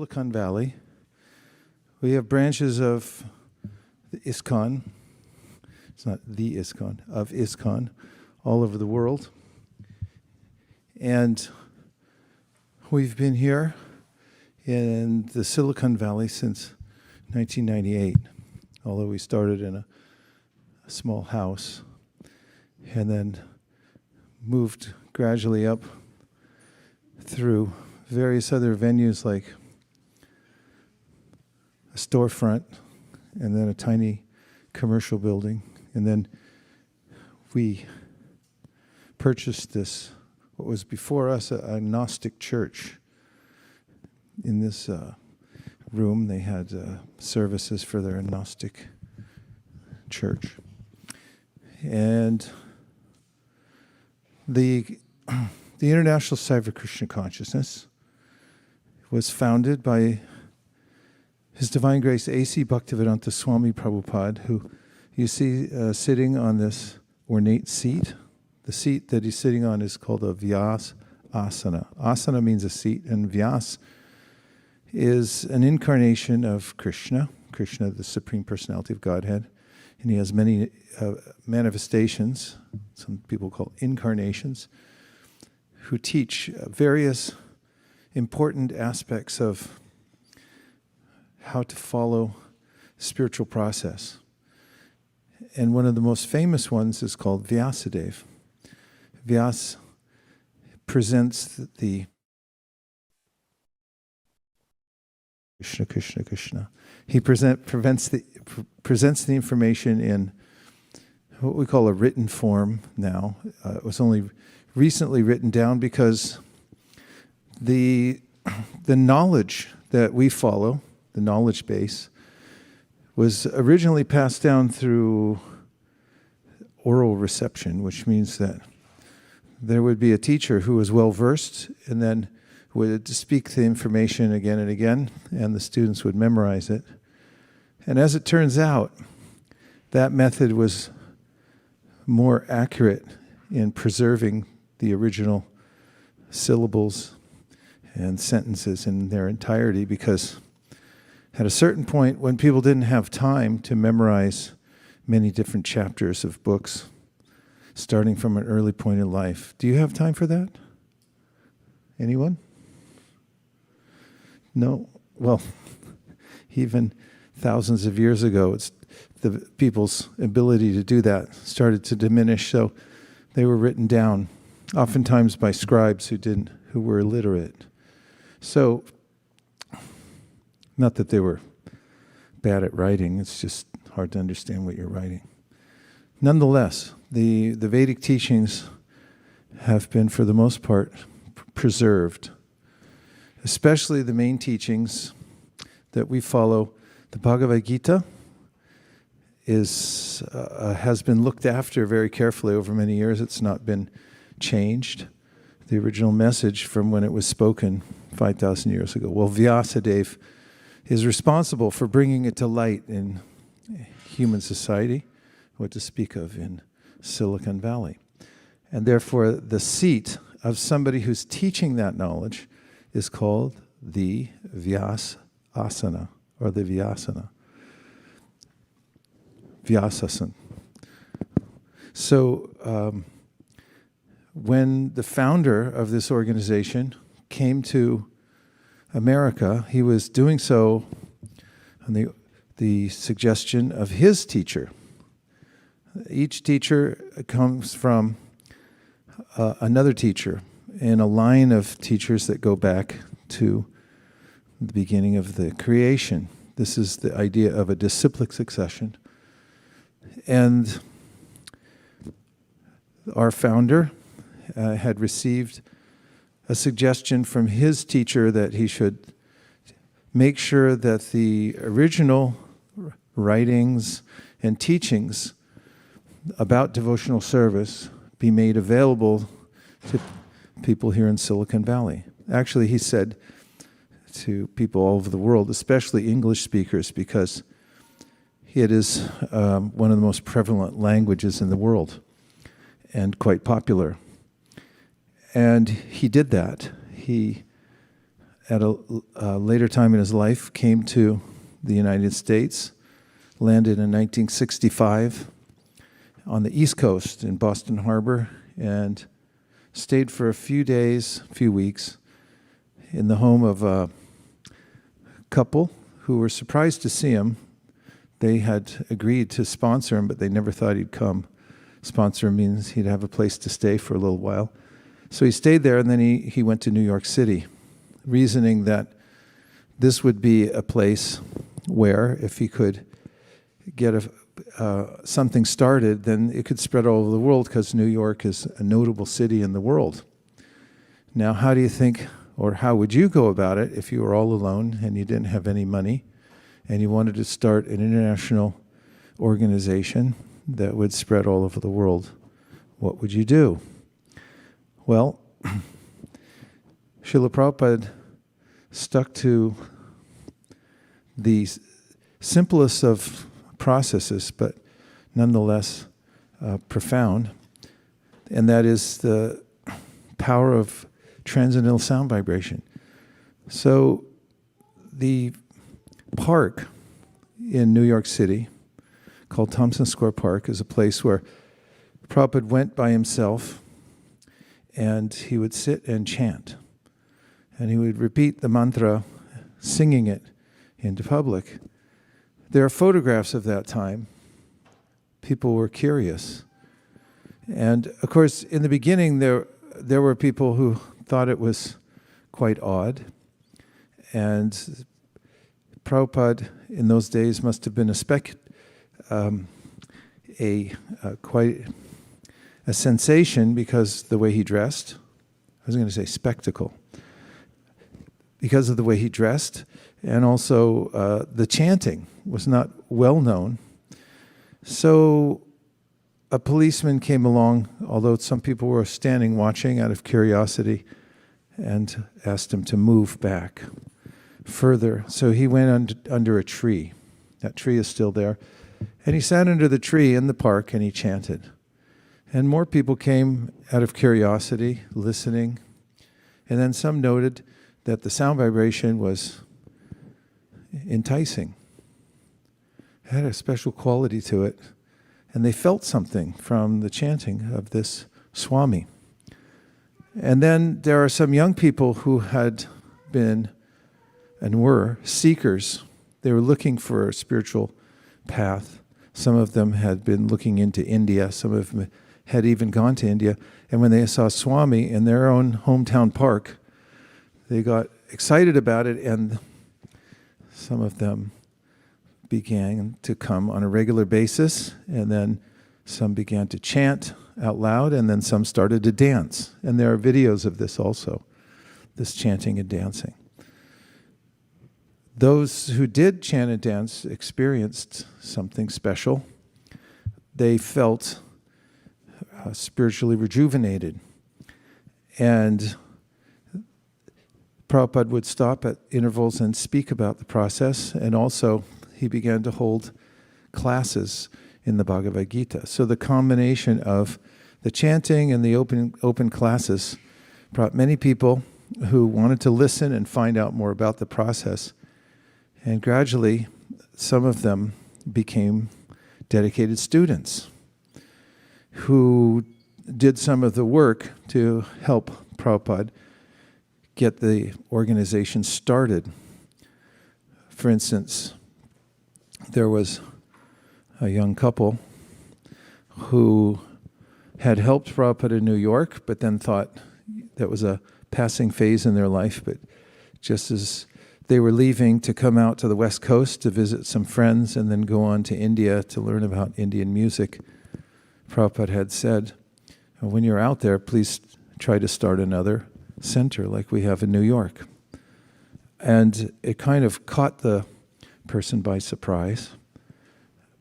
Silicon Valley. We have branches of the ISKCON. It's not the ISKCON, of ISKCON, all over the world. And we've been here in the Silicon Valley since 1998, although we started in a small house and then moved gradually up through various other venues like a storefront and then a tiny commercial building. And then we purchased this, what was before us a Gnostic church. In this room, they had services for their Gnostic church. And the International Society for Krishna Consciousness was founded by His Divine Grace A.C. Bhaktivedanta Swami Prabhupada, who you see sitting on this ornate seat. The seat that he's sitting on is called a Vyas asana. Asana means a seat, and Vyas is an incarnation of Krishna, the Supreme Personality of Godhead. And he has many manifestations, some people call incarnations, who teach various important aspects of how to follow spiritual process. And one of the most famous ones is called Vyasadeva. Vyas presents the Krishna. He presents the information in what we call a written form now. It was only recently written down because the knowledge that we follow, the knowledge base, was originally passed down through oral reception, which means that there would be a teacher who was well-versed and then would speak the information again and again, and the students would memorize it. And as it turns out, that method was more accurate in preserving the original syllables and sentences in their entirety, because at a certain point, when people didn't have time to memorize many different chapters of books, starting from an early point in life. Do you have time for that? Anyone? No? Well, even thousands of years ago, the people's ability to do that started to diminish, so they were written down, oftentimes by scribes who were illiterate. So, not that they were bad at writing, it's just hard to understand what you're writing. Nonetheless, the Vedic teachings have been, for the most part, preserved, especially the main teachings that we follow. The Bhagavad Gita has been looked after very carefully over many years. It's not been changed. The original message from when it was spoken 5,000 years ago. Well, Vyasadeva is responsible for bringing it to light in human society, what to speak of in Silicon Valley. And therefore, the seat of somebody who's teaching that knowledge is called the Vyas asana, or the Vyasana. Vyasasana. So, when the founder of this organization came to America, he was doing so on the suggestion of his teacher. Each teacher comes from another teacher in a line of teachers that go back to the beginning of the creation. This is the idea of a disciplic succession. And our founder had received a suggestion from his teacher that he should make sure that the original writings and teachings about devotional service be made available to people here in Silicon Valley. Actually, he said to people all over the world, especially English speakers, because it is one of the most prevalent languages in the world and quite popular. And he did that. He at a later time in his life, came to the United States, landed in 1965 on the East Coast in Boston Harbor, and stayed for a few days, few weeks, in the home of a couple who were surprised to see him. They had agreed to sponsor him, but they never thought he'd come. Sponsor means he'd have a place to stay for a little while. So he stayed there, and then he went to New York City, reasoning that this would be a place where, if he could get something started, then it could spread all over the world, because New York is a notable city in the world. Now, how do you think, or how would you go about it if you were all alone and you didn't have any money and you wanted to start an international organization that would spread all over the world? What would you do? Well, Srila Prabhupada stuck to the simplest of processes, but nonetheless profound, and that is the power of transcendental sound vibration. So the park in New York City, called Thompson Square Park, is a place where Prabhupada went by himself, and he would sit and chant. And he would repeat the mantra, singing it into public. There are photographs of that time. People were curious. And of course, in the beginning, there were people who thought it was quite odd. And Prabhupada in those days must have been quite a sensation, because the way he dressed. I was going to say spectacle. Because of the way he dressed, and also the chanting was not well known. So a policeman came along, although some people were standing watching out of curiosity, and asked him to move back further. So he went under a tree. That tree is still there. And he sat under the tree in the park and he chanted. And more people came out of curiosity, listening. And then some noted that the sound vibration was enticing. It had a special quality to it. And they felt something from the chanting of this Swami. And then there are some young people who had been and were seekers. They were looking for a spiritual path. Some of them had been looking into India. Some of them had even gone to India. And when they saw Swami in their own hometown park, they got excited about it, and some of them began to come on a regular basis, and then some began to chant out loud, and then some started to dance. And there are videos of this also, this chanting and dancing. Those who did chant and dance experienced something special. They felt spiritually rejuvenated. And Prabhupada would stop at intervals and speak about the process, and also he began to hold classes in the Bhagavad Gita. So the combination of the chanting and the open classes brought many people who wanted to listen and find out more about the process. And gradually, some of them became dedicated students who did some of the work to help Prabhupada get the organization started. For instance, there was a young couple who had helped Prabhupada in New York, but then thought that was a passing phase in their life. But just as they were leaving to come out to the West Coast to visit some friends and then go on to India to learn about Indian music, Prabhupada had said, when you're out there, please try to start another center like we have in New York. And it kind of caught the person by surprise,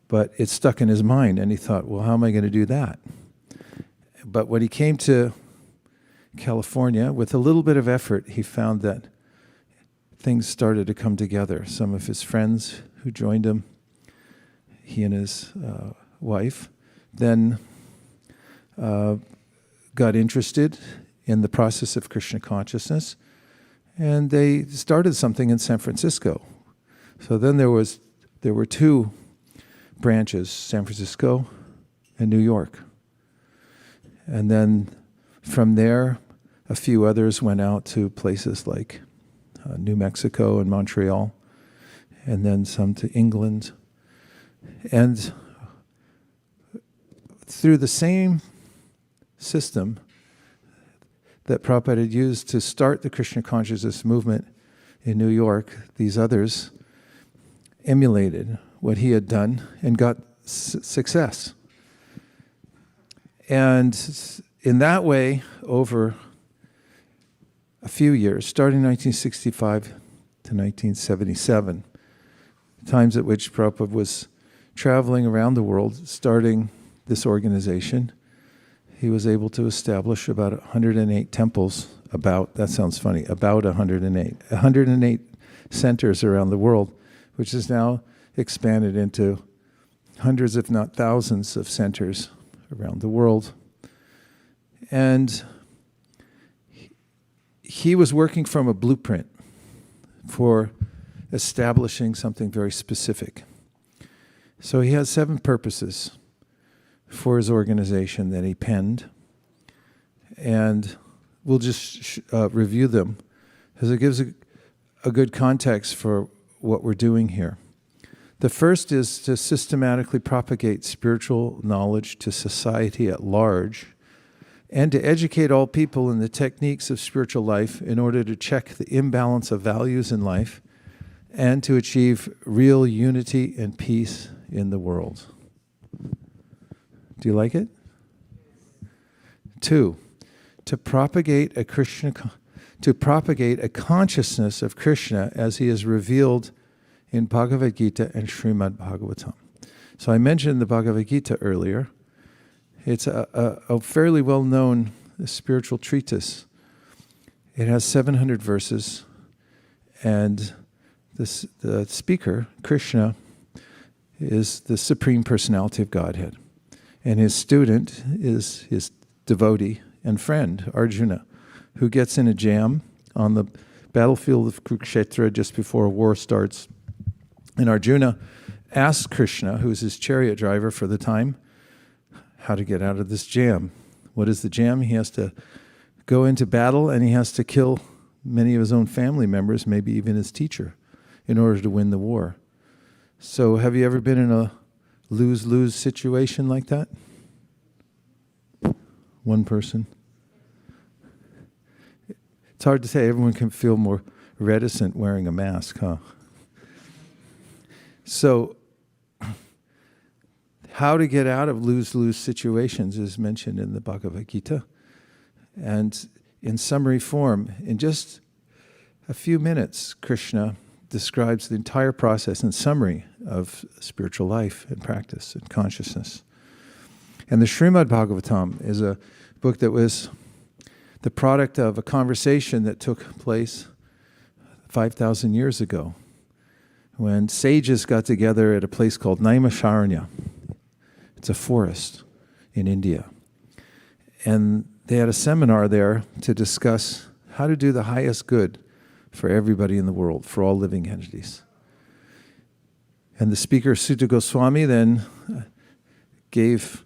but it stuck in his mind, and he thought, well, how am I going to do that? But when he came to California, with a little bit of effort, he found that things started to come together. Some of his friends who joined him, he and his wife, then got interested in the process of Krishna consciousness, And they started something in San Francisco. So then there were two branches, San Francisco and New York. And then from there, a few others went out to places like New Mexico and Montreal, and then some to England. And through the same system that Prabhupada had used to start the Krishna consciousness movement in New York, these others emulated what he had done and got success. And in that way, over a few years, starting 1965 to 1977, times at which Prabhupada was traveling around the world, starting this organization, he was able to establish about 108 temples, that sounds funny, about 108 centers around the world, which is now expanded into hundreds, if not thousands, of centers around the world. And he was working from a blueprint for establishing something very specific. So he has 7 purposes for his organization that he penned, and we'll just review them because it gives a good context for what we're doing here. The first is to systematically propagate spiritual knowledge to society at large and to educate all people in the techniques of spiritual life in order to check the imbalance of values in life and to achieve real unity and peace in the world. Do you like it? 2, to propagate a consciousness of Krishna as he is revealed in Bhagavad Gita and Srimad Bhagavatam. So I mentioned the Bhagavad Gita earlier. It's a fairly well-known spiritual treatise. It has 700 verses, and the speaker, Krishna, is the Supreme Personality of Godhead. And his student is his devotee and friend, Arjuna, who gets in a jam on the battlefield of Kurukshetra just before a war starts. And Arjuna asks Krishna, who's his chariot driver for the time, how to get out of this jam. What is the jam? He has to go into battle and he has to kill many of his own family members, maybe even his teacher, in order to win the war. So have you ever been in a lose-lose situation like that? One person. It's hard to say. Everyone can feel more reticent wearing a mask, huh? So, how to get out of lose-lose situations is mentioned in the Bhagavad Gita. And in summary form, in just a few minutes, Krishna describes the entire process in summary of spiritual life and practice and consciousness. And the Srimad Bhagavatam is a book that was the product of a conversation that took place 5,000 years ago when sages got together at a place called Naimisharanya. It's a forest in India. And they had a seminar there to discuss how to do the highest good for everybody in the world, for all living entities. And the speaker, Sutta Goswami, then gave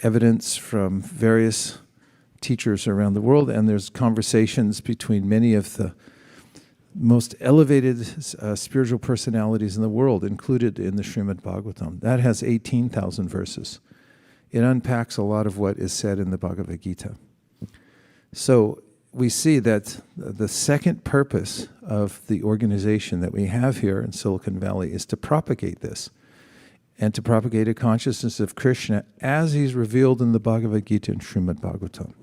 evidence from various teachers around the world, and there's conversations between many of the most elevated spiritual personalities in the world included in the Srimad Bhagavatam. That has 18,000 verses. It unpacks a lot of what is said in the Bhagavad Gita. So we see that the second purpose of the organization that we have here in Silicon Valley is to propagate this and to propagate a consciousness of Krishna as he's revealed in the Bhagavad Gita and Srimad Bhagavatam.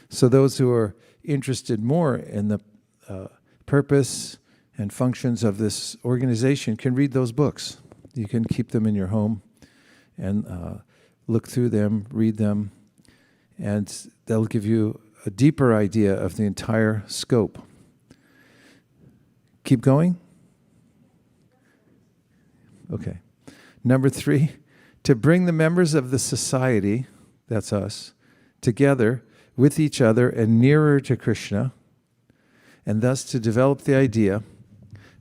So those who are interested more in the purpose and functions of this organization can read those books. You can keep them in your home and look through them, read them, and they'll give you a deeper idea of the entire scope. Keep going? Okay. Number 3, to bring the members of the society, that's us, together with each other and nearer to Krishna, and thus to develop the idea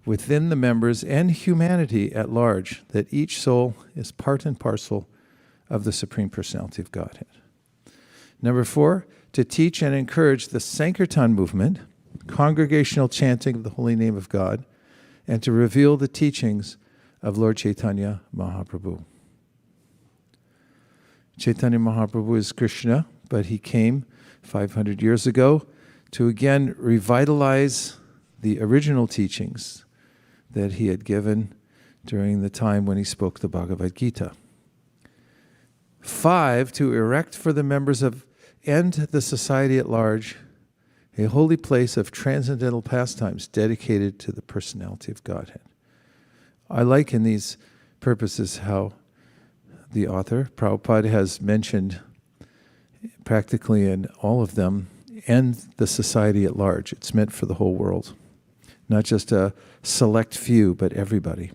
within the members and humanity at large that each soul is part and parcel of the Supreme Personality of Godhead. Number 4, to teach and encourage the Sankirtan movement, congregational chanting of the holy name of God, and to reveal the teachings of Lord Chaitanya Mahaprabhu. Chaitanya Mahaprabhu is Krishna, but he came 500 years ago to again revitalize the original teachings that he had given during the time when he spoke the Bhagavad Gita. 5, to erect for the members of and the society at large a holy place of transcendental pastimes dedicated to the personality of Godhead. I like in these purposes how the author, Prabhupada, has mentioned practically in all of them, and the society at large. It's meant for the whole world, not just a select few, but everybody.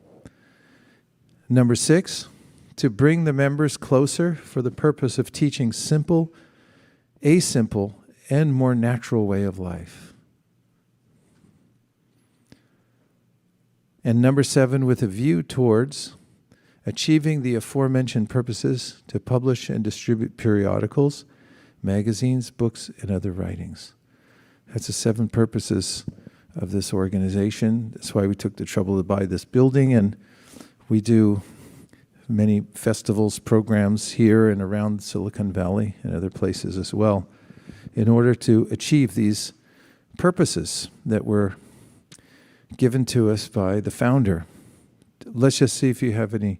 Number 6, to bring the members closer for the purpose of teaching simple, a simple, and more natural way of life. And number 7, with a view towards achieving the aforementioned purposes, to publish and distribute periodicals, magazines, books, and other writings. That's the 7 purposes of this organization. That's why we took the trouble to buy this building, and we do many festivals, programs here and around Silicon Valley and other places as well, in order to achieve these purposes that were given to us by the founder. Let's just see if you have any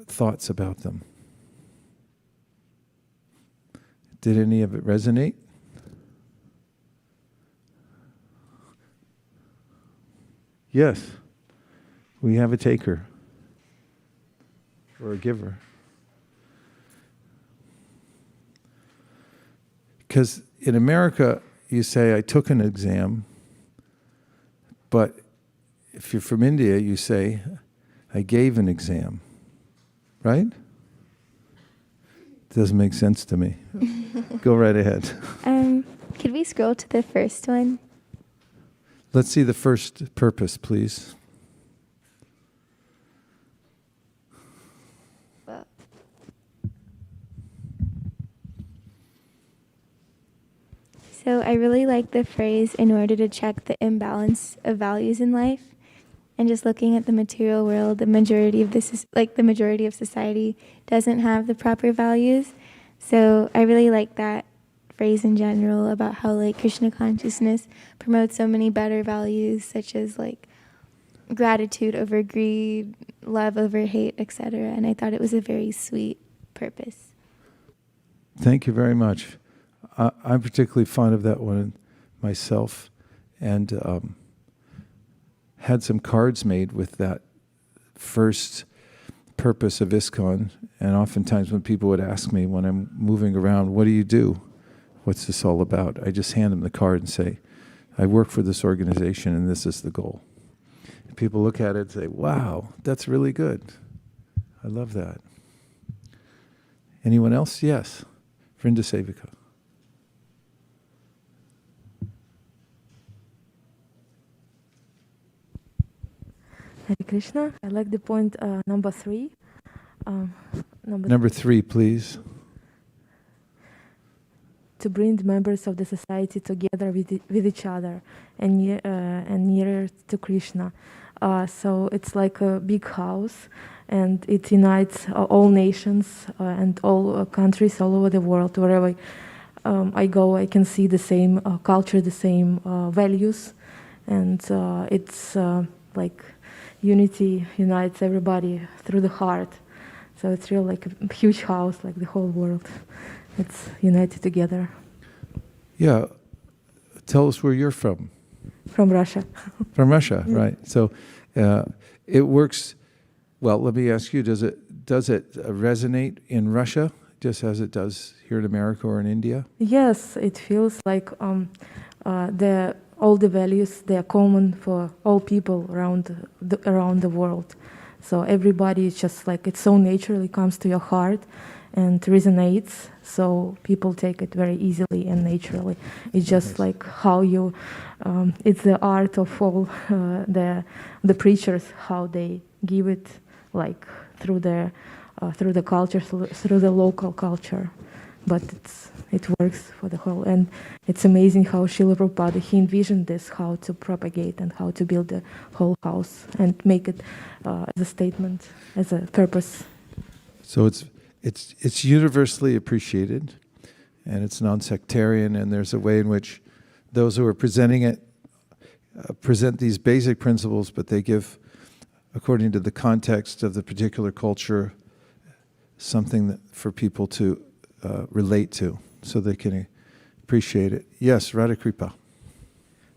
thoughts about them. Did any of it resonate? Yes, we have a taker or a giver. Because in America, you say, I took an exam, but if you're from India, you say, I gave an exam, right? Doesn't make sense to me. Go right ahead. Could we scroll to the first one? Let's see the first purpose, please. So I really like the phrase, in order to check the imbalance of values in life. And just looking at the material world, the majority of society doesn't have the proper values. So I really like that phrase in general about how Krishna consciousness promotes so many better values, such as gratitude over greed, love over hate, etc. And I thought it was a very sweet purpose. Thank you very much. I'm particularly fond of that one myself, and had some cards made with that first purpose of ISKCON. And oftentimes when people would ask me when I'm moving around, what do you do? What's this all about? I just hand them the card and say, I work for this organization and this is the goal. And people look at it and say, wow, that's really good. I love that. Anyone else? Yes. Vaisesika. Hare Krishna. I like the point number 3. Number 3, please. To bring the members of the society together with each other and nearer to Krishna. So it's like a big house, and it unites all nations and all countries all over the world. Wherever I go, I can see the same culture, the same values, and it's like unity unites everybody through the heart. So it's really like a huge house, like the whole world. It's united together. Yeah. Tell us where you're from. From Russia. From Russia, right. So it works, well, let me ask you, does it resonate in Russia just as it does here in America or in India? Yes, it feels like all the values, they are common for all people around the world. So everybody is just like, it so naturally comes to your heart, and resonates, so people take it very easily and naturally. It's just like how you, it's the art of all the preachers, how they give it, like through the culture, through the local culture, but it works for the whole. And it's amazing how Srila Prabhupada, he envisioned this, how to propagate and how to build the whole house and make it as a statement, as a purpose. So it's universally appreciated, and it's non-sectarian, and there's a way in which those who are presenting it present these basic principles, but they give, according to the context of the particular culture, something that for people to relate to, so they can appreciate it. Yes, Radhakripa.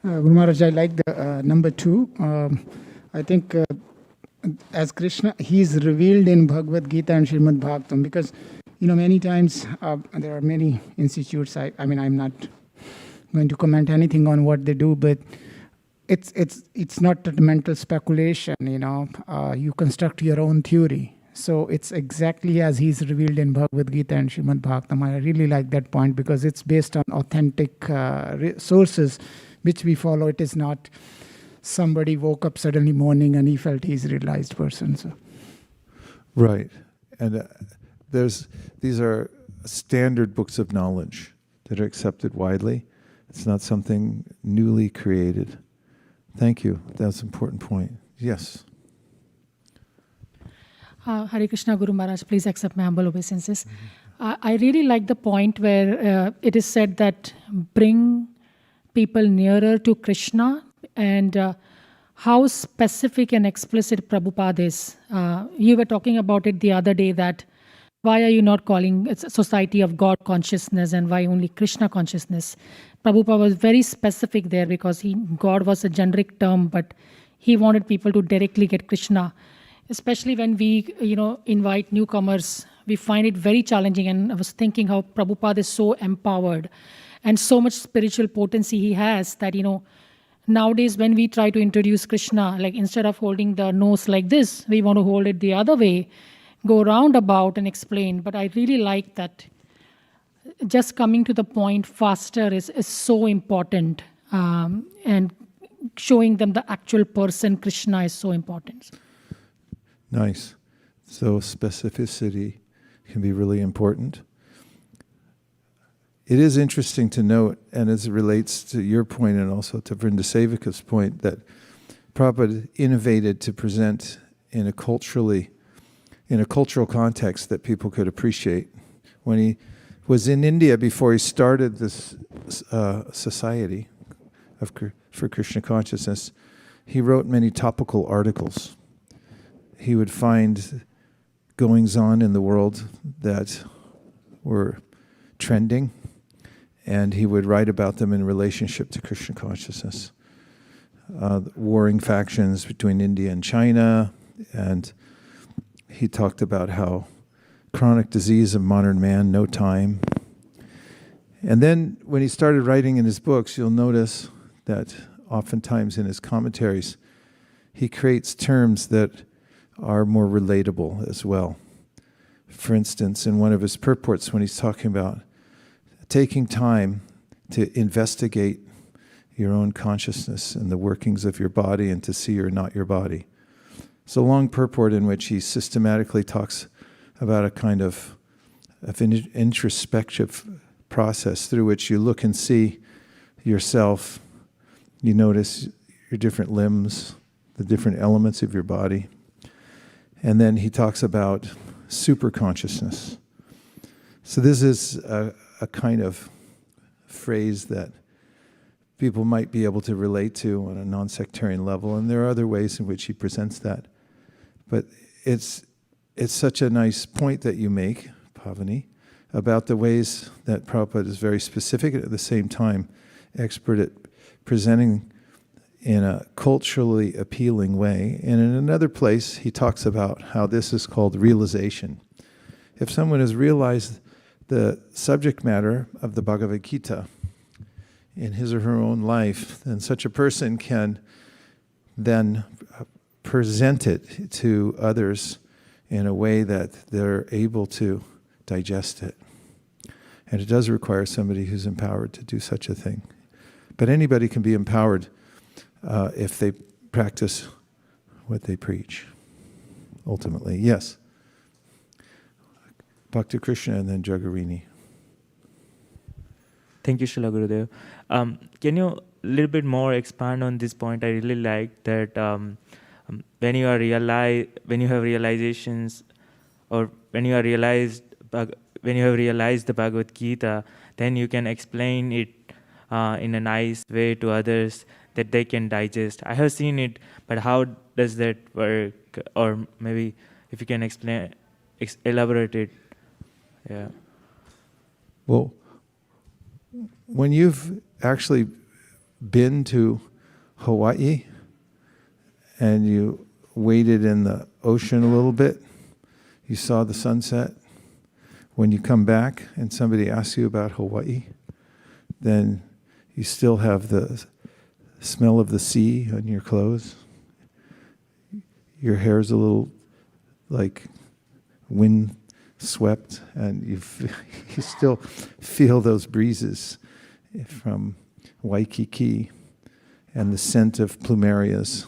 Guru Maharaj, I like the number 2. I think as Krishna, he is revealed in Bhagavad Gita and Srimad Bhagavatam, because many times there are many institutes. I mean, I'm not going to comment anything on what they do, but it's not a mental speculation. You construct your own theory. So it's exactly as he's revealed in Bhagavad Gita and Srimad Bhagavatam. I really like that point, because it's based on authentic sources which we follow. It is not somebody woke up suddenly morning and he felt he's a realized person. So. Right. And these are standard books of knowledge that are accepted widely. It's not something newly created. Thank you. That's an important point. Yes. Hare Krishna, Guru Maharaj, please accept my humble obeisances. I really like the point where it is said that bring people nearer to Krishna, and how specific and explicit Prabhupada is. You were talking about it the other day, that why are you not calling it a society of God consciousness and why only Krishna consciousness? Prabhupada was very specific there, because God was a generic term, but he wanted people to directly get Krishna. Especially when we, invite newcomers, we find it very challenging. And I was thinking how Prabhupada is so empowered and so much spiritual potency he has that, nowadays when we try to introduce Krishna, like instead of holding the nose like this, we want to hold it the other way, go roundabout and explain. But I really like that just coming to the point faster is so important, and showing them the actual person, Krishna, is so important. Nice. So specificity can be really important. It is interesting to note, and as it relates to your point and also to Vrindasevika's point, that Prabhupada innovated to present in a cultural context that people could appreciate. When he was in India, before he started this society for Krishna consciousness, he wrote many topical articles. He would find goings-on in the world that were trending, and he would write about them in relationship to Krishna consciousness. Warring factions between India and China, and he talked about how chronic disease of modern man, no time. And then when he started writing in his books, you'll notice that oftentimes in his commentaries, he creates terms that are more relatable as well. For instance, in one of his purports, when he's talking about taking time to investigate your own consciousness and the workings of your body and to see you're not your body. It's a long purport in which he systematically talks about a kind of introspective process through which you look and see yourself. You notice your different limbs, the different elements of your body. And then he talks about super consciousness. So this is a kind of phrase that people might be able to relate to on a non-sectarian level, and there are other ways in which he presents that. But it's such a nice point that you make, Pavani, about the ways that Prabhupada is very specific and at the same time expert at presenting in a culturally appealing way. And in another place, he talks about how this is called realization. If someone has realized the subject matter of the Bhagavad Gita in his or her own life, then such a person can then present it to others in a way that they're able to digest it. And it does require somebody who's empowered to do such a thing. But anybody can be empowered if they practice what they preach, ultimately. Yes. Bhakti Krishna and then Jagarini. Thank you, Srila Gurudev. Can you a little bit more expand on this point? I really like that when you have realizations, or when you have realized the Bhagavad Gita, then you can explain it in a nice way to others that they can digest. I have seen it, but how does that work? Or maybe if you can elaborate it. Yeah. Well, when you've actually been to Hawaii and you waded in the ocean a little bit, you saw the sunset, when you come back and somebody asks you about Hawaii, then you still have the smell of the sea on your clothes. Your hair's a little like wind swept, and you still feel those breezes from Waikiki, and the scent of plumerias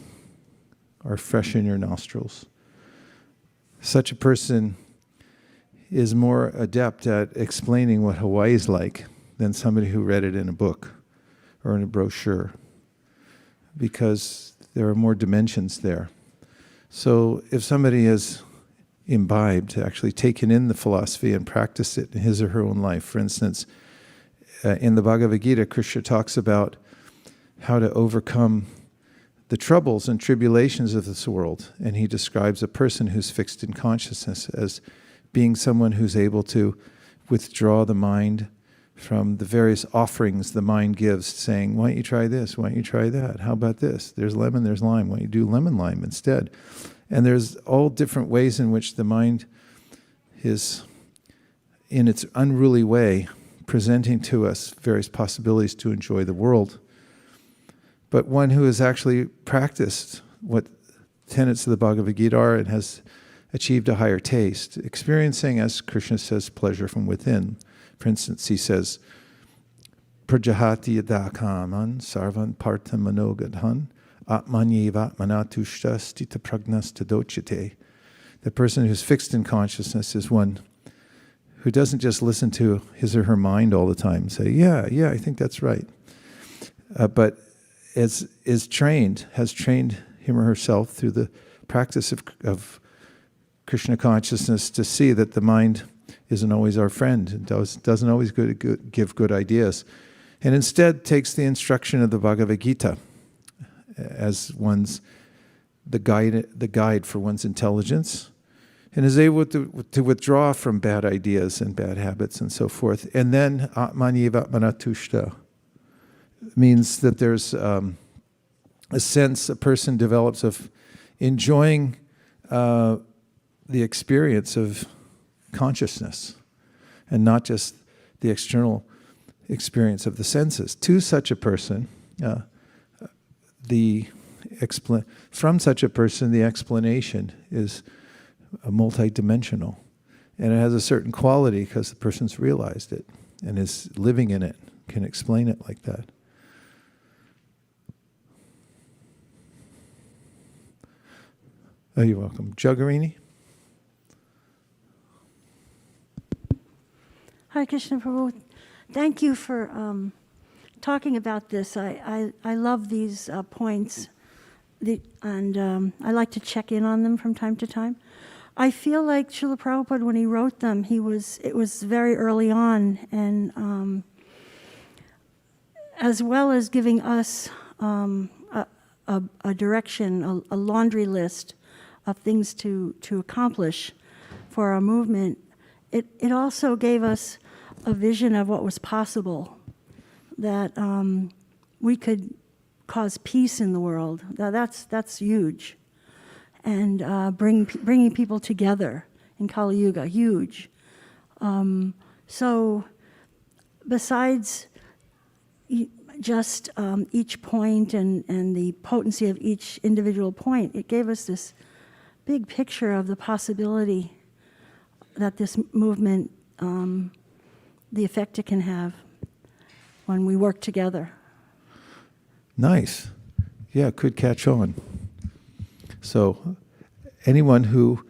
are fresh in your nostrils. Such a person is more adept at explaining what Hawaii is like than somebody who read it in a book or in a brochure, because there are more dimensions there. So if somebody has imbibed, actually taken in the philosophy and practiced it in his or her own life, for instance, in the Bhagavad Gita, Krishna talks about how to overcome the troubles and tribulations of this world, and he describes a person who's fixed in consciousness as being someone who's able to withdraw the mind from the various offerings the mind gives, saying, why don't you try this? Why don't you try that? How about this? There's lemon, there's lime. Why don't you do lemon lime instead? And there's all different ways in which the mind is, in its unruly way, presenting to us various possibilities to enjoy the world. But one who has actually practiced what tenets of the Bhagavad Gita are and has achieved a higher taste, experiencing, as Krishna says, pleasure from within. For instance, he says, Prajahati yadakaman sarvan partha manogadhan atmanyevatmanatushta stita pragnas tadochite. The person who's fixed in consciousness is one who doesn't just listen to his or her mind all the time and say, yeah, I think that's right. But has trained him or herself through the practice of Krishna consciousness to see that the mind isn't always our friend and doesn't always give good ideas, and instead takes the instruction of the Bhagavad Gita as the guide for one's intelligence, and is able to withdraw from bad ideas and bad habits and so forth. And then atmanyevatmanatushta means that there's a sense a person develops of enjoying the experience of consciousness and not just the external experience of the senses. To such a person, from such a person, the explanation is multidimensional, and it has a certain quality because the person's realized it and is living in it, can explain it like that. Oh, you're welcome. Jagarini? Hare Krishna Prabhu, thank you for talking about this. I love these points, and I like to check in on them from time to time. I feel like Srila Prabhupada, when he wrote them, it was very early on, and as well as giving us a direction, a laundry list of things to accomplish for our movement, it also gave us a vision of what was possible, that we could cause peace in the world. That's huge. And bringing people together in Kali Yuga, huge. So besides just each point and the potency of each individual point, it gave us this big picture of the possibility that this movement the effect it can have when we work together. Nice. Yeah, could catch on. So anyone who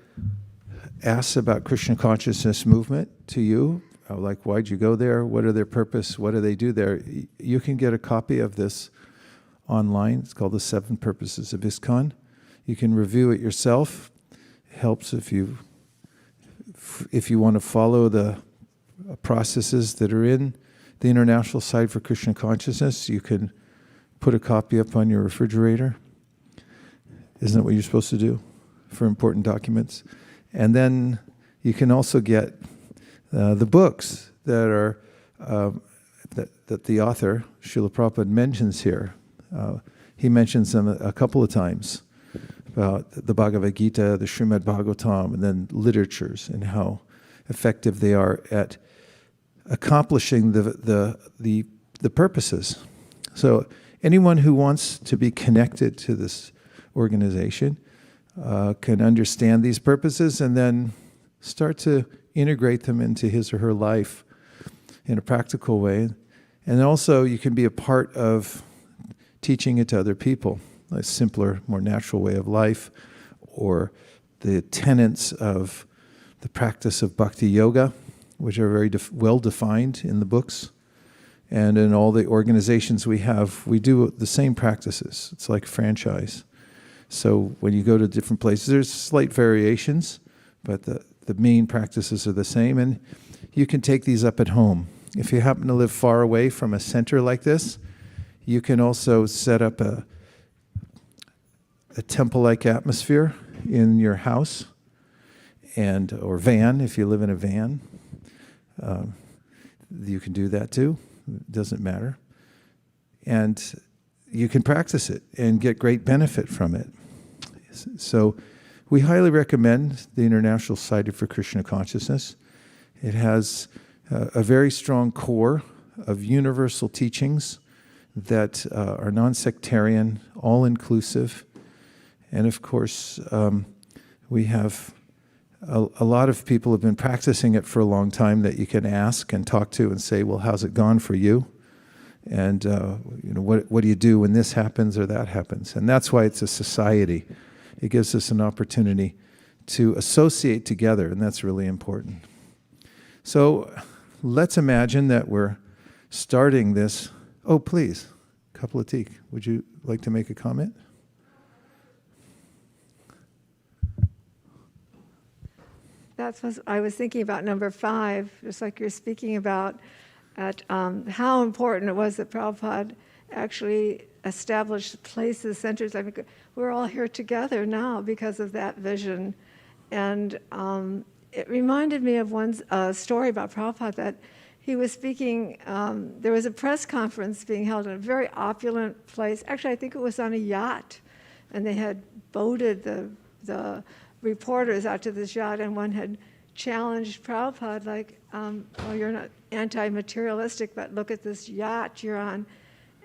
asks about Krishna consciousness movement to you, like why'd you go there? What are their purpose? What do they do there? You can get a copy of this online. It's called The 7 Purposes of ISKCON. You can review it yourself. It helps if you want to follow the processes that are in the International Society for Krishna Consciousness. You can put a copy up on your refrigerator. Isn't that what you're supposed to do for important documents? And then you can also get the books that are that the author, Srila Prabhupada, mentions here. He mentions them a couple of times about the Bhagavad Gita, the Srimad Bhagavatam, and then literatures and how effective they are at accomplishing the purposes. So anyone who wants to be connected to this organization can understand these purposes and then start to integrate them into his or her life in a practical way. And also you can be a part of teaching it to other people, a simpler, more natural way of life, or the tenets of the practice of bhakti yoga, which are very well defined in the books. And in all the organizations we have, we do the same practices. It's like franchise. So when you go to different places, there's slight variations, but the main practices are the same. And you can take these up at home. If you happen to live far away from a center like this, you can also set up a temple-like atmosphere in your house or van, if you live in a van. You can do that too. It doesn't matter. And you can practice it and get great benefit from it. So we highly recommend the International Society for Krishna Consciousness. It has a very strong core of universal teachings that are non-sectarian, all-inclusive. And of course, we have a lot of people have been practicing it for a long time that you can ask and talk to and say, well, how's it gone for you? And what do you do when this happens or that happens? And that's why it's a society. It gives us an opportunity to associate together, and that's really important. So let's imagine that we're starting this. Oh, please, Kapalatik, would you like to make a comment? That's what I was thinking about number 5, just like you're speaking about, at how important it was that Prabhupada actually established places, centers. I mean, we're all here together now because of that vision. And it reminded me of one story about Prabhupada that he was speaking, there was a press conference being held in a very opulent place. Actually, I think it was on a yacht. And they had boated the reporters out to this yacht, and one had challenged Prabhupada, like, well, you're not anti-materialistic, but look at this yacht you're on.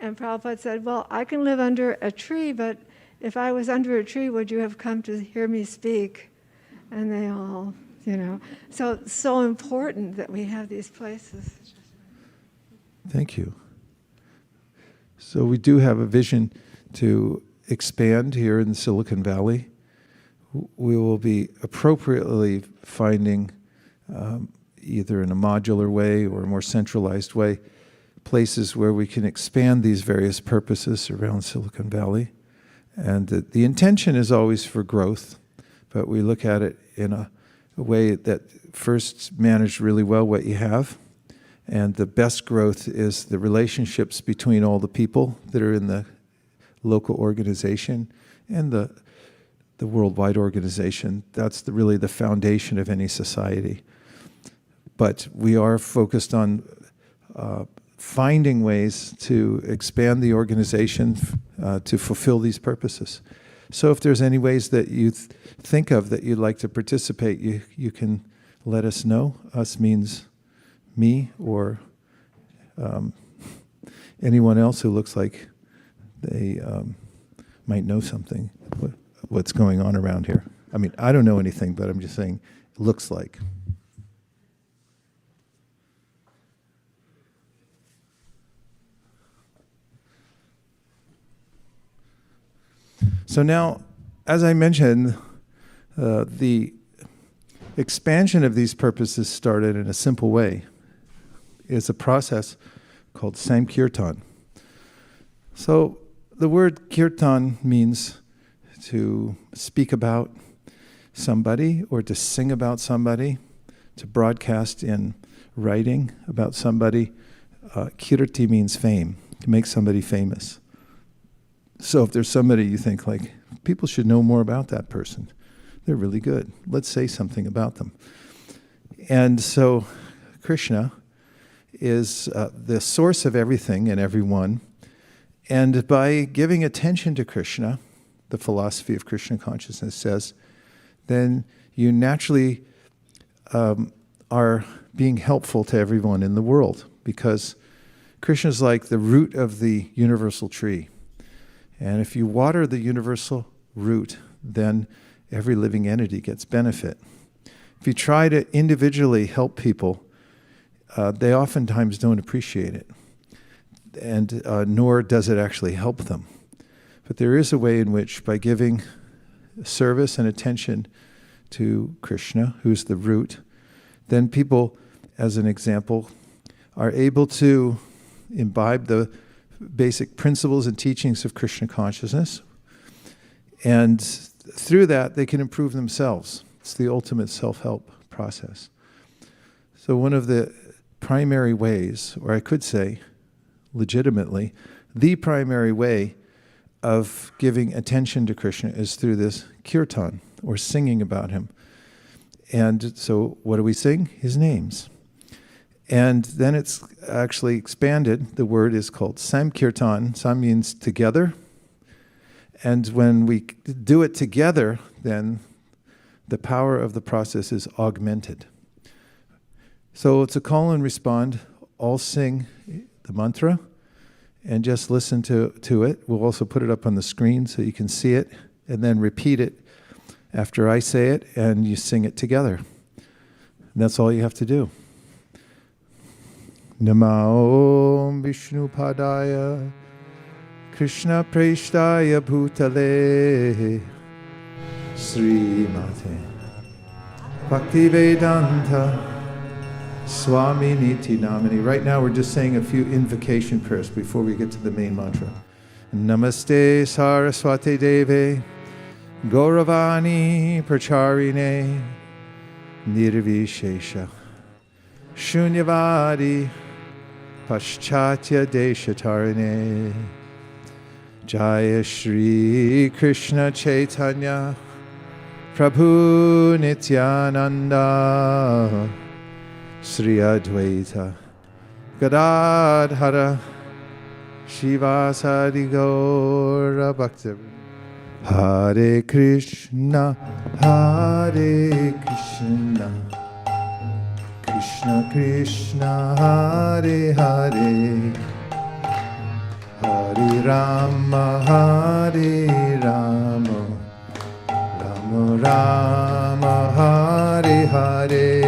And Prabhupada said, well, I can live under a tree, but if I was under a tree, would you have come to hear me speak? And they all, so important that we have these places. Thank you. So we do have a vision to expand here in Silicon Valley. We will be appropriately finding, either in a modular way or a more centralized way, places where we can expand these various purposes around Silicon Valley. And the intention is always for growth, but we look at it in a way that first manage really well what you have. And the best growth is the relationships between all the people that are in the local organization and the worldwide organization. That's really the foundation of any society. But we are focused on finding ways to expand the organization to fulfill these purposes. So if there's any ways that you think of that you'd like to participate, you can let us know. Us means me or anyone else who looks like they might know something, what's going on around here. I mean, I don't know anything, but I'm just saying, it looks like. So now, as I mentioned, the expansion of these purposes started in a simple way. It's a process called Sankirtan. So the word kirtan means to speak about somebody or to sing about somebody, to broadcast in writing about somebody. Kirti means fame, to make somebody famous. So if there's somebody you think like, people should know more about that person, they're really good, let's say something about them. And so Krishna is the source of everything and everyone. And by giving attention to Krishna, the philosophy of Krishna consciousness says, then you naturally are being helpful to everyone in the world, because Krishna is like the root of the universal tree. And if you water the universal root, then every living entity gets benefit. If you try to individually help people, they oftentimes don't appreciate it, and nor does it actually help them. But there is a way in which, by giving service and attention to Krishna, who's the root, then people, as an example, are able to imbibe the basic principles and teachings of Krishna consciousness, and through that they can improve themselves. It's the ultimate self-help process. So one of the primary ways, or I could say legitimately, the primary way of giving attention to Krishna is through this kirtan, or singing about him. And so what do we sing? His names. And then it's actually expanded. The word is called Samkirtan. Sam means together. And when we do it together, then the power of the process is augmented. So it's a call and respond. All sing the mantra and just listen to it. We'll also put it up on the screen so you can see it, and then repeat it after I say it, and you sing it together. And that's all you have to do. Namo Om Vishnu Padaya Krishna Preshtaya Bhutale Sri Mate Bhakti Vedanta Swami Niti Namini. Right now we're just saying a few invocation prayers before we get to the main mantra. Namaste Saraswati Deve Gauravani Pracharine Nirvishesha Shunyavadi Paschatya Deshatarine Jaya Shri Krishna Chaitanya Prabhu Nityananda Sri Advaita Gadadhara Shivasadi Gaura Bhakta Hare Krishna Hare Krishna Krishna Krishna Hare Hare Hare Rama Hare Rama Rama Rama Hare Hare.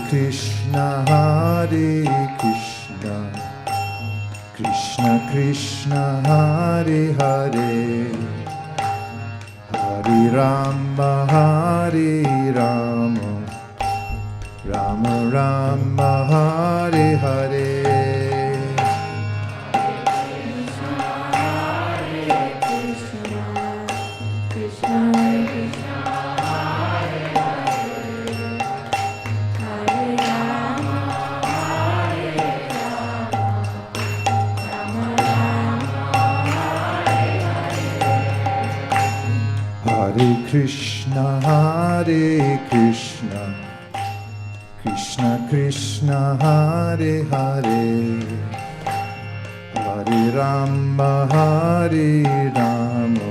Krishna Hare Krishna Krishna Krishna Hare Hare Hare Rama Hare Rama Rama Rama Hare Hare. Hare Krishna Hare Krishna Krishna Krishna Hare Hare Hare Rama Hare Rama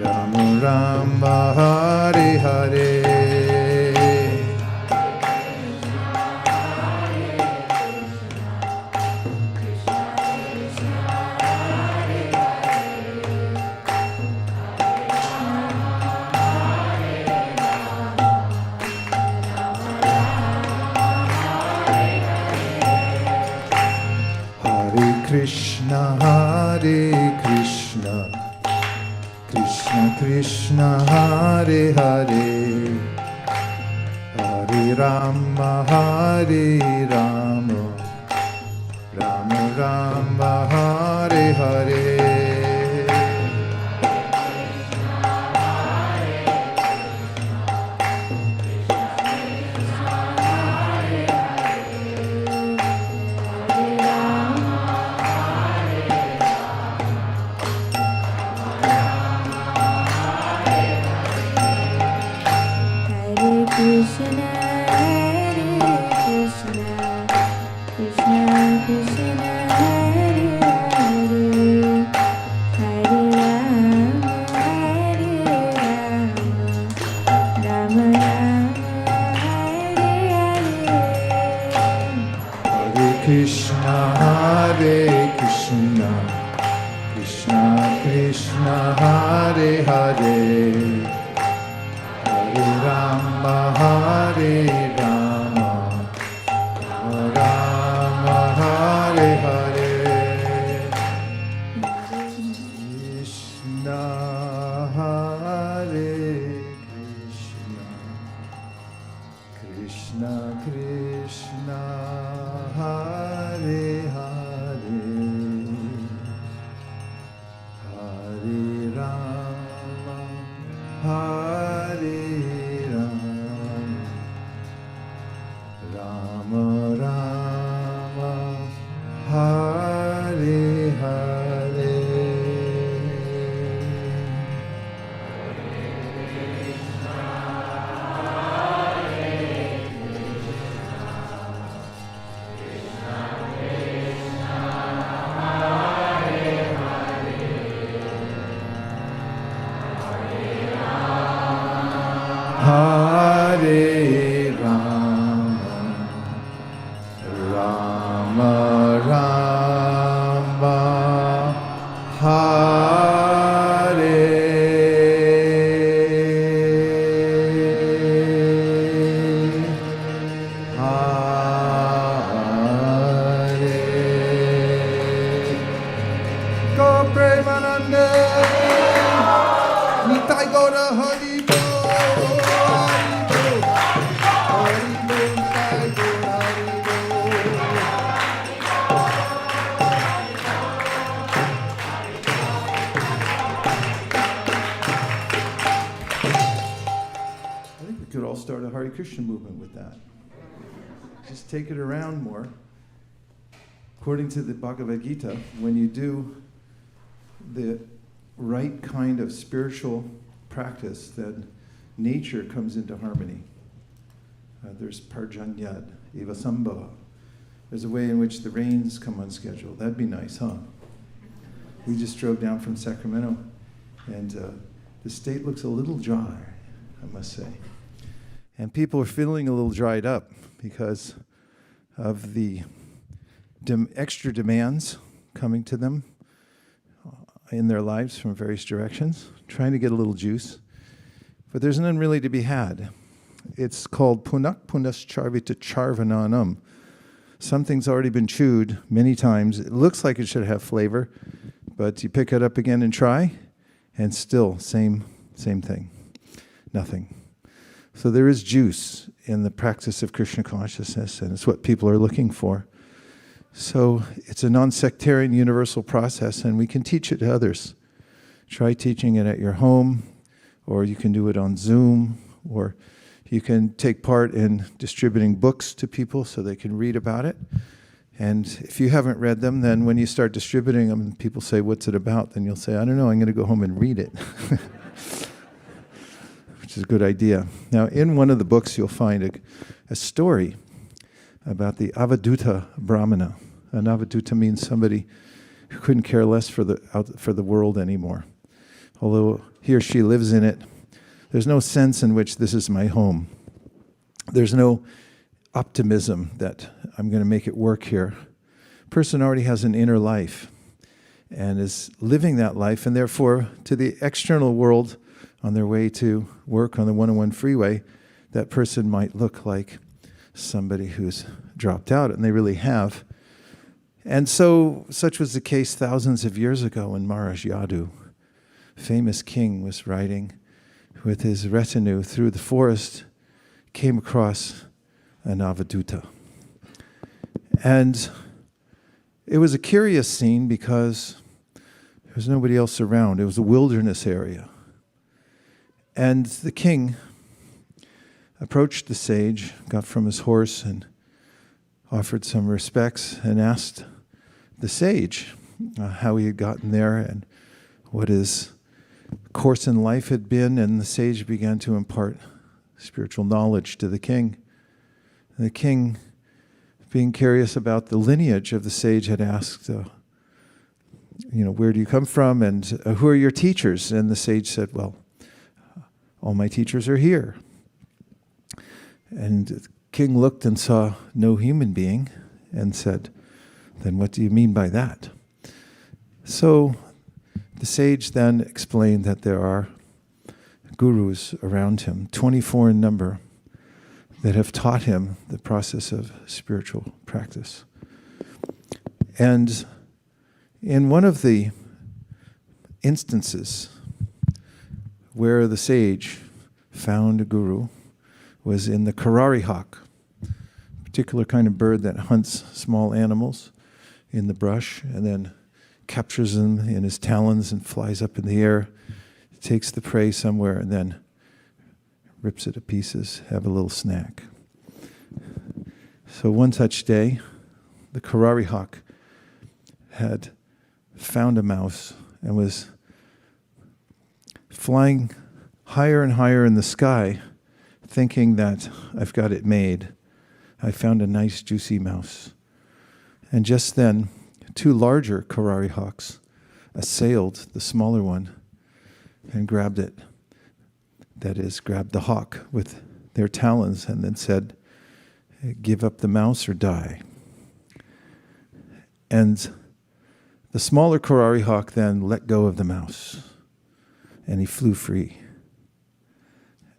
Rama Rama Hare Hare. Krishna Hare Hare Hare Rama Hare Rama Rama Rama Hare Hare Krishna, Hare Krishna, Krishna Krishna, Hare Hare, Hare Rama, Hare Rama, Rama Rama, Hare Hare. Hare Krishna Hare Krishna Krishna Krishna Hare Hare Hare Rama Hare Rama Rama Hare Hare Krishna Hare Krishna Krishna Krishna Hare Hare Hare Rama Hare Rama Rama Hare Hare Hare Rama, Rama Rama, Hare Hare. Go Premanande, Nitai Gora Hari Bo. Could all start a Hare Krishna movement with that. Just take it around more. According to the Bhagavad Gita, when you do the right kind of spiritual practice, then nature comes into harmony. There's Parjanyad, Eva Sambhava. There's a way in which the rains come on schedule. That'd be nice, huh? We just drove down from Sacramento, and the state looks a little dry, I must say. And people are feeling a little dried up because of the extra demands coming to them in their lives from various directions, trying to get a little juice. But there's none really to be had. It's called punak punas charvita charvananam. Something's already been chewed many times. It looks like it should have flavor, but you pick it up again and try, and still same thing, nothing. So there is juice in the practice of Krishna consciousness, and it's what people are looking for. So it's a non-sectarian universal process, and we can teach it to others. Try teaching it at your home, or you can do it on Zoom, or you can take part in distributing books to people so they can read about it. And if you haven't read them, then when you start distributing them and people say, "What's it about?" then you'll say, "I don't know, I'm going to go home and read it." Which is a good idea. Now, in one of the books, you'll find a story about the Avaduta Brahmana. An Avaduta means somebody who couldn't care less for the world anymore. Although he or she lives in it, there's no sense in which this is my home. There's no optimism that I'm going to make it work here. Person already has an inner life and is living that life, and therefore to the external world on their way to work on the 101 freeway, that person might look like somebody who's dropped out, and they really have. And so such was the case thousands of years ago in Maharaj Yadu. famous king was riding with his retinue through the forest, came across an Avaduta. And it was a curious scene because there was nobody else around. It was a wilderness area. And the king approached the sage, got from his horse and offered some respects and asked the sage how he had gotten there and what his course in life had been. And the sage began to impart spiritual knowledge to the king. And the king, being curious about the lineage of the sage, had asked, where do you come from and who are your teachers? And the sage said, well, all my teachers are here. And the king looked and saw no human being and said, then what do you mean by that? So the sage then explained that there are gurus around him, 24 in number, that have taught him the process of spiritual practice. And in one of the instances where the sage found a guru was in the Karari hawk, a particular kind of bird that hunts small animals in the brush and then captures them in his talons and flies up in the air, takes the prey somewhere and then rips it to pieces, have a little snack. So one such day, the Karari hawk had found a mouse and was flying higher and higher in the sky, thinking that I've got it made. I found a nice juicy mouse. And just then, two larger Karari hawks assailed the smaller one and grabbed it. That is, grabbed the hawk with their talons and then said, give up the mouse or die. And the smaller Karari hawk then let go of the mouse and he flew free.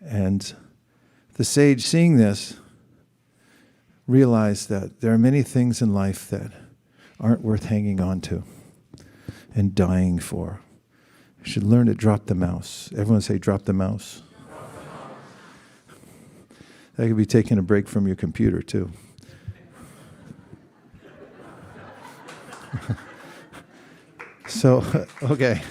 And the sage, seeing this, realized that there are many things in life that aren't worth hanging on to and dying for. You should learn to drop the mouse. Everyone say, drop the mouse. That could be taking a break from your computer, too. So, okay.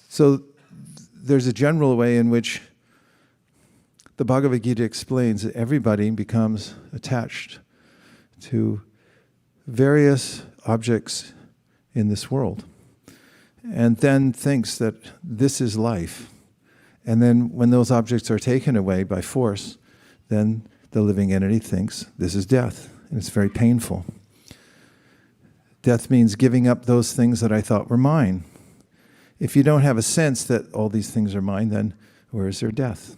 So there's a general way in which the Bhagavad Gita explains that everybody becomes attached to various objects in this world and then thinks that this is life. And then when those objects are taken away by force, then the living entity thinks this is death, and it's very painful. Death means giving up those things that I thought were mine. If you don't have a sense that all these things are mine, then where is their death?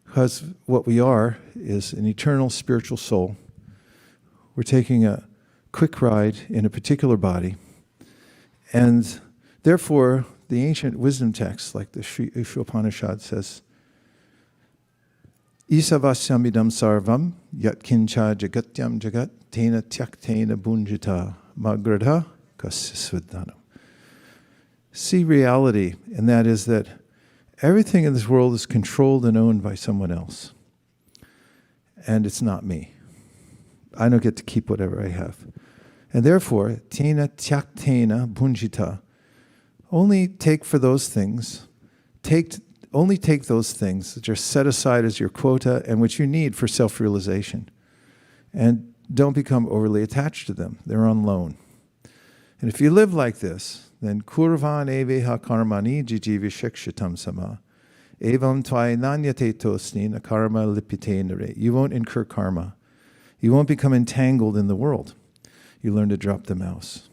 Because what we are is an eternal spiritual soul. We're taking a quick ride in a particular body, and therefore the ancient wisdom texts, like the Sri Upanishad says, Isavasyamidam sarvam yatkincha jagatyam jagat tena tyaktena bunjita magradha kasisvadhanam. See reality, and that is that everything in this world is controlled and owned by someone else. And it's not me. I don't get to keep whatever I have. And therefore, tena tyaktena bunjita, only take for those things, only take those things that are set aside as your quota and which you need for self-realization. And don't become overly attached to them. They're on loan. And if you live like this, then kurvan eveha karmani jijivishikshitam sama evam tvai nanyate tosni na karma lipite nare. You won't incur karma. You won't become entangled in the world. You learn to drop the mouse.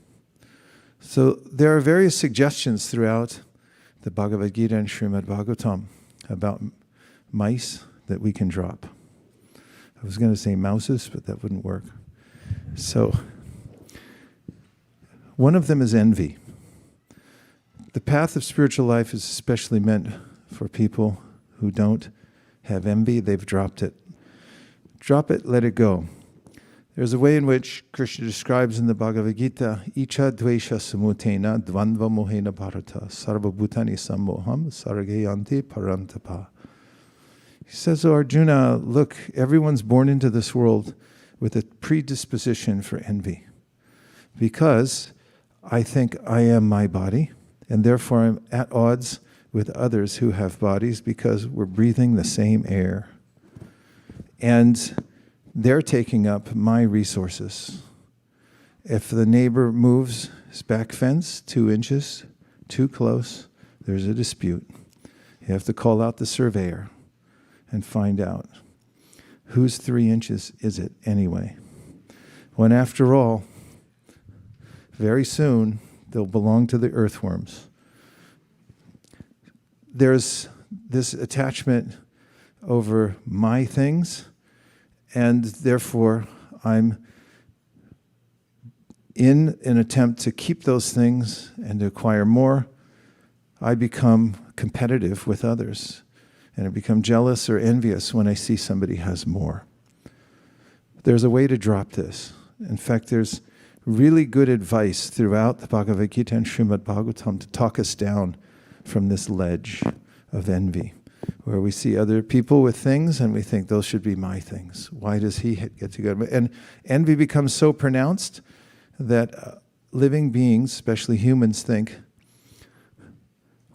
So there are various suggestions throughout the Bhagavad Gita and Srimad Bhagavatam about mice that we can drop. I was going to say mouses, but that wouldn't work. So one of them is envy. The path of spiritual life is especially meant for people who don't have envy. They've dropped it. Drop it, let it go. There's a way in which Krishna describes in the Bhagavad Gita, Icha dvesha samutena dvandva mohena bharata sarva bhutani sammoham sargayanti parantapa. He says, oh Arjuna, look, everyone's born into this world with a predisposition for envy. Because I think I am my body, and therefore I'm at odds with others who have bodies because we're breathing the same air. And they're taking up my resources. If the neighbor moves his back fence 2 inches too close, there's a dispute. You have to call out the surveyor and find out whose 3 inches is it anyway. When after all, very soon they'll belong to the earthworms. There's this attachment over my things, and therefore I'm in an attempt to keep those things and to acquire more. I become competitive with others, and I become jealous or envious when I see somebody has more. There's a way to drop this. In fact, there's really good advice throughout the Bhagavad Gita and Srimad Bhagavatam to talk us down from this ledge of envy, where we see other people with things and we think those should be my things. Why does he get to go? And envy becomes so pronounced that living beings, especially humans, think,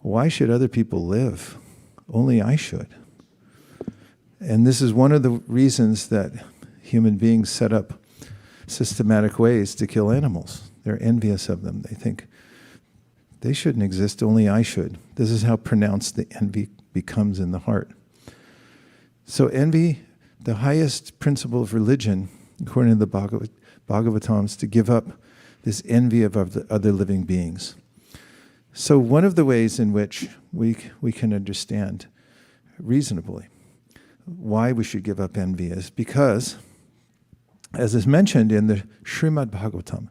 why should other people live? Only I should. And this is one of the reasons that human beings set up systematic ways to kill animals. They're envious of them. They think, they shouldn't exist, only I should. This is how pronounced the envy becomes in the heart. So envy, the highest principle of religion, according to the Bhagavatam, is to give up this envy of other living beings. So one of the ways in which we can understand reasonably why we should give up envy is because, as is mentioned in the Srimad Bhagavatam,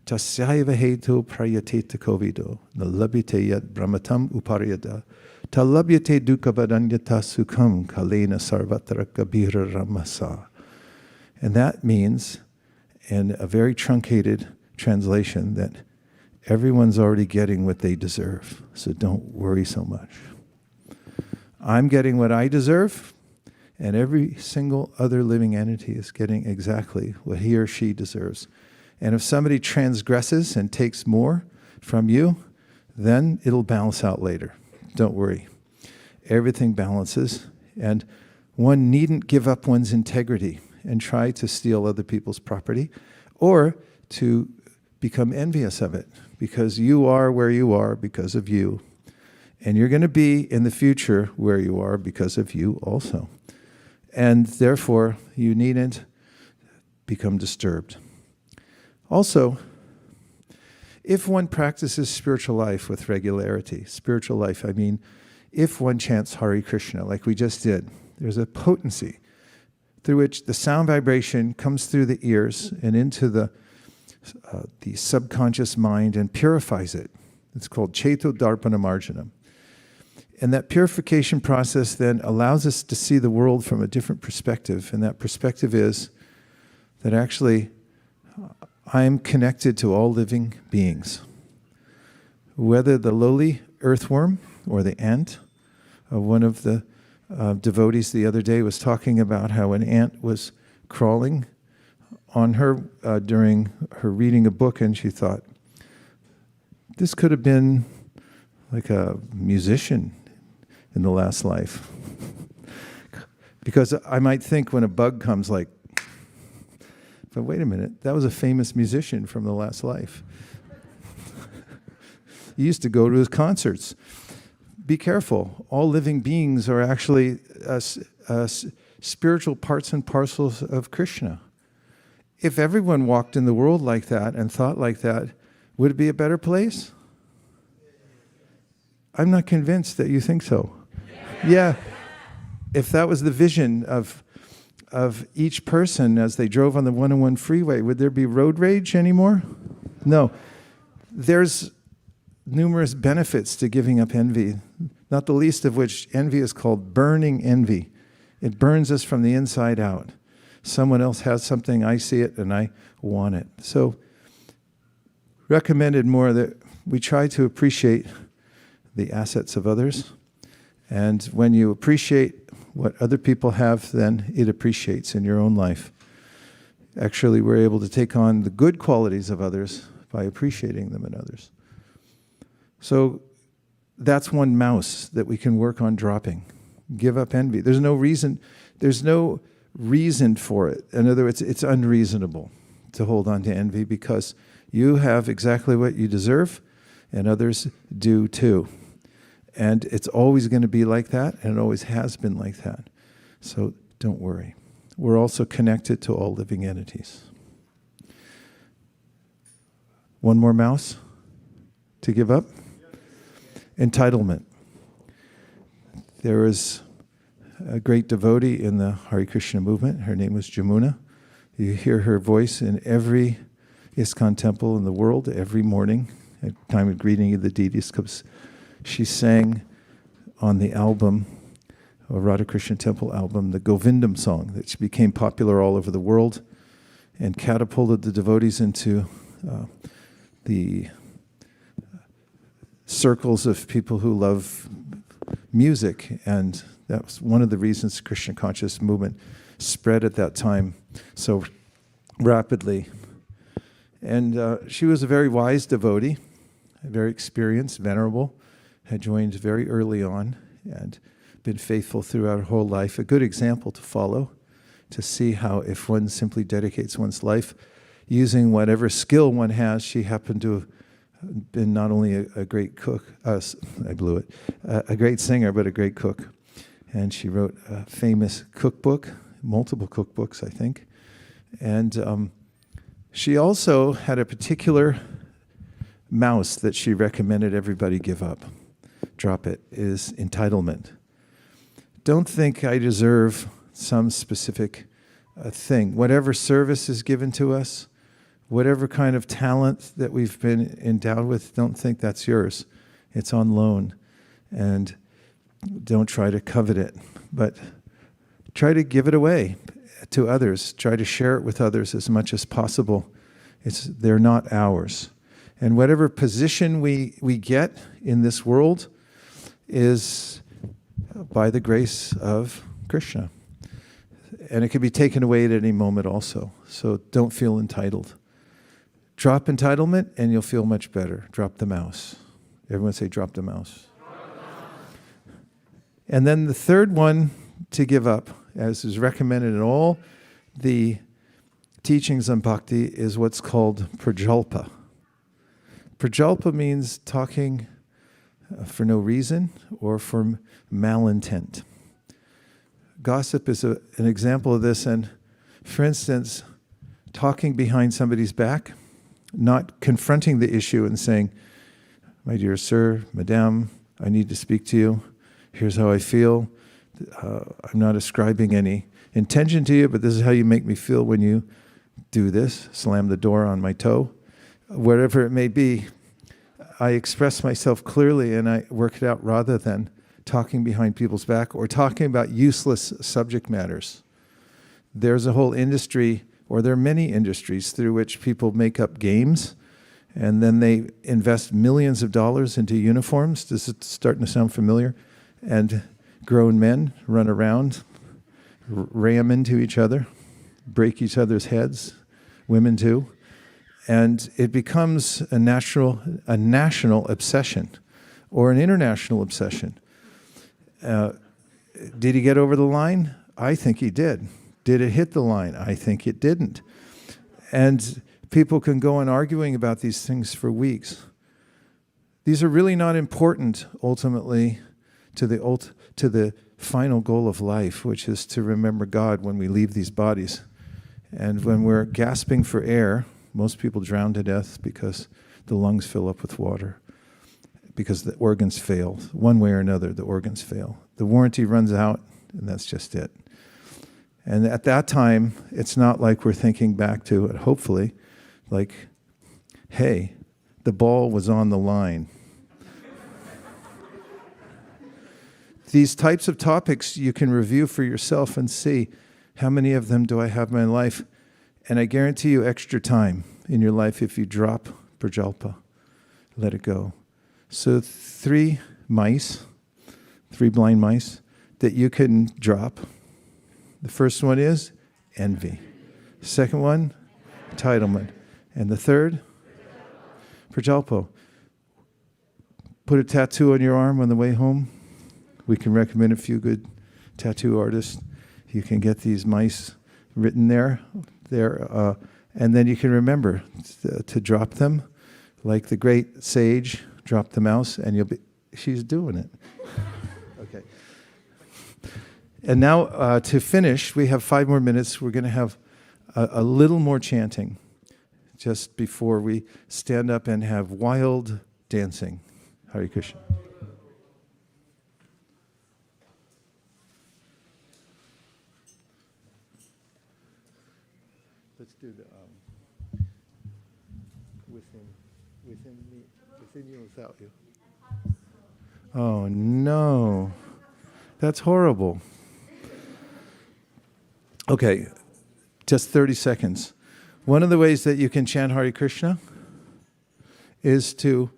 Tasyaiva hetu prayateta kovido, nalabhyate yat brahmatam uparyada, talabhyate dukhabadanyata sukham kalena sarvatra kabira ramasa. And that means, in a very truncated translation, that everyone's already getting what they deserve, so don't worry so much. I'm getting what I deserve, and every single other living entity is getting exactly what he or she deserves. And if somebody transgresses and takes more from you, then it'll balance out later. Don't worry. Everything balances, and one needn't give up one's integrity and try to steal other people's property or to become envious of it, because you are where you are because of you. And you're going to be in the future where you are because of you also. And therefore, you needn't become disturbed. Also, if one practices spiritual life with regularity, spiritual life, I mean, if one chants Hare Krishna, like we just did, there's a potency through which the sound vibration comes through the ears and into the subconscious mind and purifies it. It's called Cheto Darpana Marjanam. And that purification process then allows us to see the world from a different perspective. And that perspective is that actually I'm connected to all living beings. Whether the lowly earthworm or the ant, one of the devotees the other day was talking about how an ant was crawling on her during her reading a book, and she thought, this could have been like a musician in the last life. Because I might think when a bug comes like, but wait a minute, that was a famous musician from the last life. You used to go to his concerts. Be careful. All living beings are actually spiritual parts and parcels of Krishna. If everyone walked in the world like that and thought like that, would it be a better place? I'm not convinced that you think so. Yeah. If that was the vision of each person as they drove on the 101 freeway, would there be road rage anymore? No. There's numerous benefits to giving up envy, not the least of which envy is called burning envy. It burns us from the inside out. Someone else has something, I see it, and I want it. So, recommended more that we try to appreciate the assets of others. And when you appreciate what other people have, then it appreciates in your own life. Actually, we're able to take on the good qualities of others by appreciating them in others. So that's one mouse that we can work on dropping. Give up envy. There's no reason for it. In other words, it's unreasonable to hold on to envy because you have exactly what you deserve and others do too. And it's always going to be like that, and it always has been like that. So don't worry. We're also connected to all living entities. One more mouse to give up. Entitlement. There was a great devotee in the Hare Krishna movement. Her name was Jamuna. You hear her voice in every ISKCON temple in the world every morning at time of greeting of the deities, because she sang on the album, a Radha Krishna Temple album, the Govindam song, that became popular all over the world and catapulted the devotees into the circles of people who love music. And that was one of the reasons the Krishna conscious movement spread at that time so rapidly. And she was a very wise devotee, very experienced, venerable, had joined very early on and been faithful throughout her whole life. A good example to follow, to see how if one simply dedicates one's life using whatever skill one has. She happened to have been not only a great cook, I blew it, a great singer, but a great cook. And she wrote a famous cookbook, multiple cookbooks, I think. And she also had a particular mouse that she recommended everybody give up. Drop it, is entitlement. Don't think I deserve some specific thing. Whatever service is given to us, whatever kind of talent that we've been endowed with, don't think that's yours. It's on loan. And don't try to covet it, but try to give it away to others. Try to share it with others as much as possible. They're not ours. And whatever position we get in this world is by the grace of Krishna. And it can be taken away at any moment also. So don't feel entitled. Drop entitlement and you'll feel much better. Drop the mouse. Everyone say, drop the mouse. And then the third one to give up, as is recommended in all the teachings on bhakti, is what's called prajalpa. Prajalpa means talking for no reason or for malintent. Gossip is an example of this. And for instance, talking behind somebody's back, not confronting the issue and saying, my dear sir, madame, I need to speak to you. Here's how I feel. I'm not ascribing any intention to you, but this is how you make me feel when you do this. Slam the door on my toe. Whatever it may be, I express myself clearly and I work it out rather than talking behind people's back or talking about useless subject matters. There's a whole industry, or there are many industries through which people make up games and then they invest millions of dollars into uniforms. This is starting to sound familiar. And grown men run around, ram into each other, break each other's heads, women too. And it becomes a national obsession or an international obsession. Did he get over the line? I think he did. Did it hit the line? I think it didn't. And people can go on arguing about these things for weeks. These are really not important, ultimately, to the final goal of life, which is to remember God when we leave these bodies. And when we're gasping for air, most people drown to death because the lungs fill up with water, because the organs fail. One way or another, the organs fail. The warranty runs out, and that's just it. And at that time, it's not like we're thinking back to it, hopefully, like, hey, the ball was on the line. These types of topics you can review for yourself and see, How many of them do I have in my life? And I guarantee you extra time in your life if you drop prajalpa. Let it go. So 3 mice, 3 blind mice that you can drop. The first one is envy. Second one, entitlement. And the third, prajalpo. Put a tattoo on your arm on the way home. We can recommend a few good tattoo artists. You can get these mice written there, and then you can remember to drop them, like the great sage dropped the mouse, and she's doing it. Okay. And now to finish, we have 5 more minutes. We're going to have a little more chanting just before we stand up and have wild dancing. Hare Krishna. Let's do the within you, without you. Oh no, that's horrible. Okay, just 30 seconds. One of the ways that you can chant Hare Krishna is to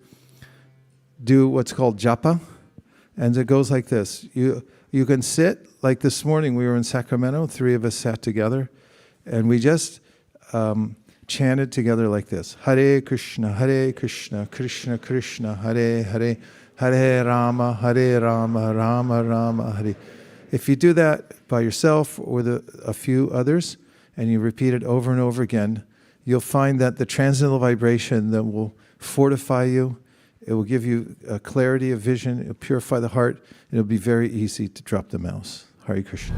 do what's called japa, and it goes like this. You can sit, like this morning we were in Sacramento, 3 of us sat together, and we just chanted together like this. Hare Krishna, Krishna Krishna, Hare Hare, Hare Rama, Rama Rama, Hare. If you do that by yourself or with a few others, and you repeat it over and over again, you'll find that the transcendental vibration that will fortify you, it will give you a clarity of vision, it will purify the heart, and it will be very easy to drop the mouse. Hare Krishna.